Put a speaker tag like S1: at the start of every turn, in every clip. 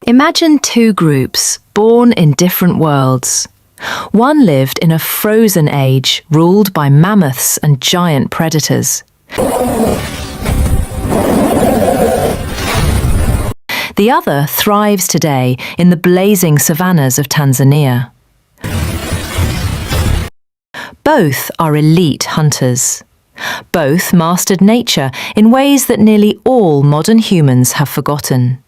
S1: Imagine two groups, born in different worlds. One lived in a frozen age ruled by mammoths and giant predators. The other thrives today in the blazing savannas of Tanzania. Both are elite hunters. Both mastered nature in ways that nearly all modern humans have forgotten.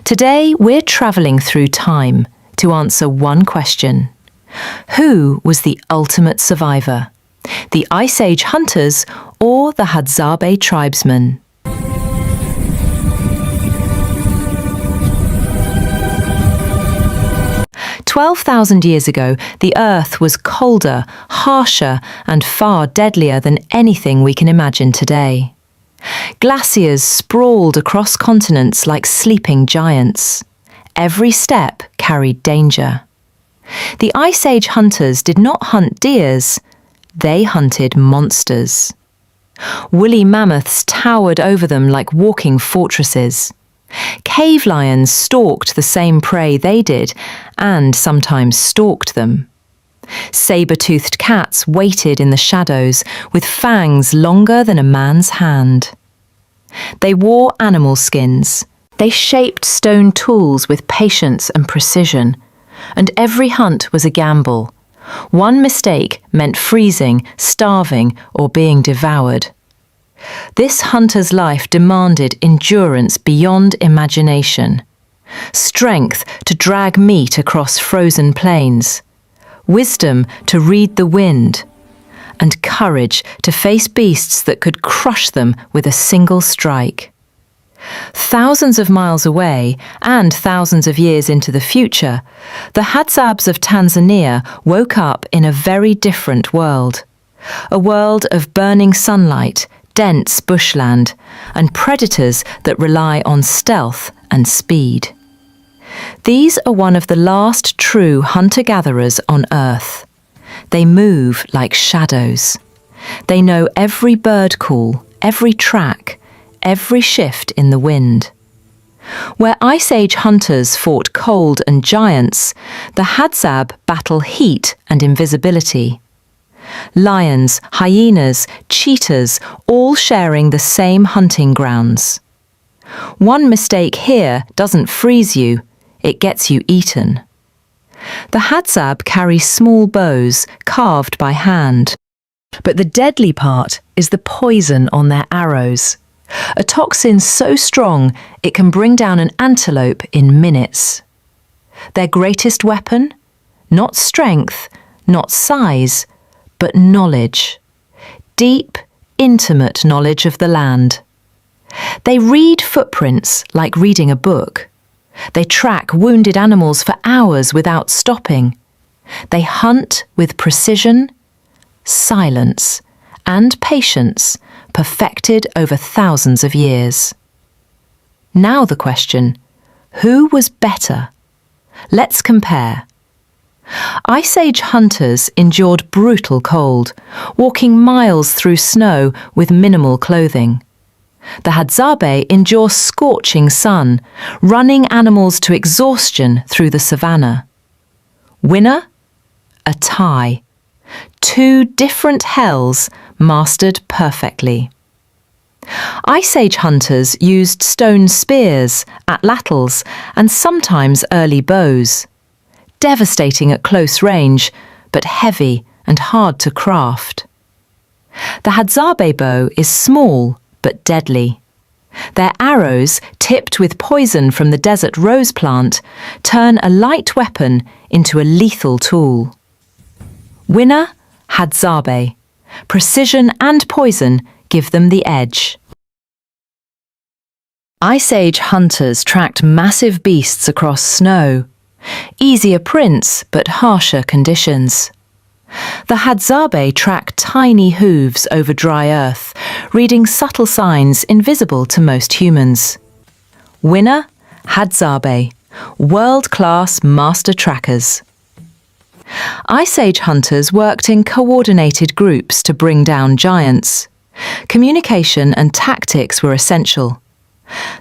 S1: Today, we're travelling through time to answer one question. Who was the ultimate survivor? The Ice Age hunters or the Hadzabe tribesmen? "12,000 years ago, the Earth was colder, harsher, and far deadlier than anything we can imagine today. Glaciers sprawled across continents like sleeping giants. Every step carried danger. The Ice Age hunters did not hunt deers, they hunted monsters. Woolly mammoths towered over them like walking fortresses. Cave lions stalked the same prey they did, and sometimes stalked them. Saber-toothed cats waited in the shadows with fangs longer than a man's hand. They wore animal skins. They shaped stone tools with patience and precision, and every hunt was a gamble. One mistake meant freezing, starving, or being devoured. This hunter's life demanded endurance beyond imagination, strength to drag meat across frozen plains, wisdom to read the wind, and courage to face beasts that could crush them with a single strike. Thousands of miles away, and thousands of years into the future, the Hadzabes of Tanzania woke up in a very different world. A world of burning sunlight, dense bushland, and predators that rely on stealth and speed. These are one of the last true hunter-gatherers on Earth. They move like shadows. They know every bird call, every track, every shift in the wind. Where Ice Age hunters fought cold and giants, the Hadzabe battle heat and invisibility. Lions, hyenas, cheetahs, all sharing the same hunting grounds. One mistake here doesn't freeze you, it gets you eaten. The Hadzabe carry small bows carved by hand. But the deadly part is the poison on their arrows. A toxin so strong it can bring down an antelope in minutes. Their greatest weapon? Not strength, not size, but knowledge. Deep, intimate knowledge of the land. They read footprints like reading a book. They track wounded animals for hours without stopping. They hunt with precision, silence, and patience, perfected over thousands of years. Now the question, who was better? Let's compare. Ice Age hunters endured brutal cold, walking miles through snow with minimal clothing. The Hadzabe endure scorching sun, running animals to exhaustion through the savannah. Winner? A tie. Two different hells mastered perfectly. Ice Age hunters used stone spears, atlatls, and sometimes early bows. Devastating at close range, but heavy and hard to craft. The Hadzabe bow is small but deadly. Their arrows, tipped with poison from the desert rose plant, turn a light weapon into a lethal tool. Winner? Hadzabe. Precision and poison give them the edge. Ice Age hunters tracked massive beasts across snow. Easier prints, but harsher conditions. The Hadzabe track tiny hooves over dry earth, reading subtle signs invisible to most humans. Winner? Hadzabe. World-class master trackers. Ice Age hunters worked in coordinated groups to bring down giants. Communication and tactics were essential.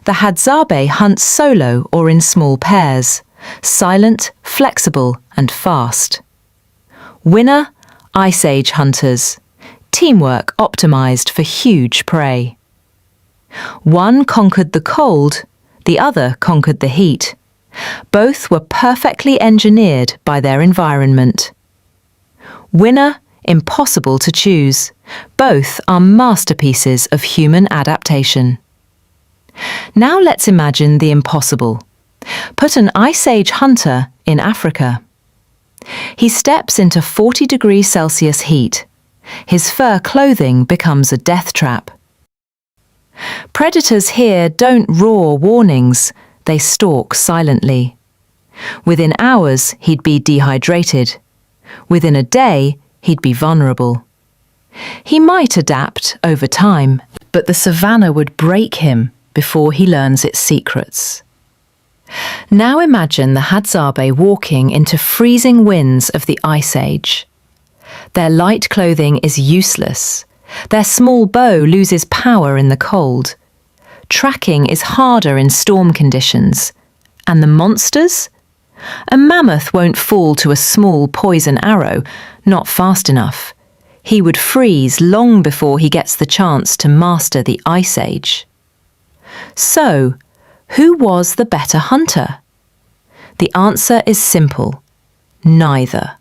S1: The Hadzabe hunts solo or in small pairs, silent, flexible and fast. Winner, Ice Age hunters. Teamwork optimized for huge prey. One conquered the cold, the other conquered the heat. Both were perfectly engineered by their environment. Winner, impossible to choose. Both are masterpieces of human adaptation. Now let's imagine the impossible. Put an Ice Age hunter in Africa. He steps into 40 degrees Celsius heat. His fur clothing becomes a death trap. Predators here don't roar warnings, they stalk silently. Within hours, he'd be dehydrated. Within a day, he'd be vulnerable. He might adapt over time, but the savannah would break him before he learns its secrets. Now imagine the Hadzabe walking into freezing winds of the Ice Age. Their light clothing is useless. Their small bow loses power in the cold. Tracking is harder in storm conditions. And the monsters? A mammoth won't fall to a small poison arrow, not fast enough. He would freeze long before he gets the chance to master the Ice Age. So, who was the better hunter? The answer is simple: neither.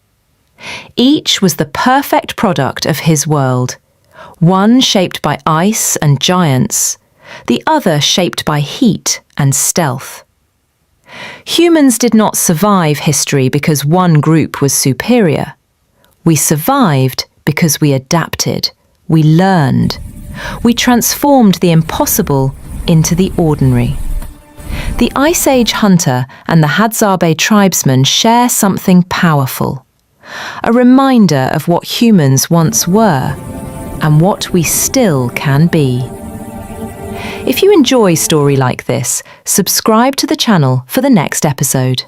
S1: Each was the perfect product of his world, one shaped by ice and giants, the other shaped by heat and stealth. Humans did not survive history because one group was superior. We survived because we adapted, we learned, we transformed the impossible into the ordinary. The Ice Age hunter and the Hadzabe tribesman share something powerful, a reminder of what humans once were and what we still can be. If you enjoy a story like this, subscribe to the channel for the next episode.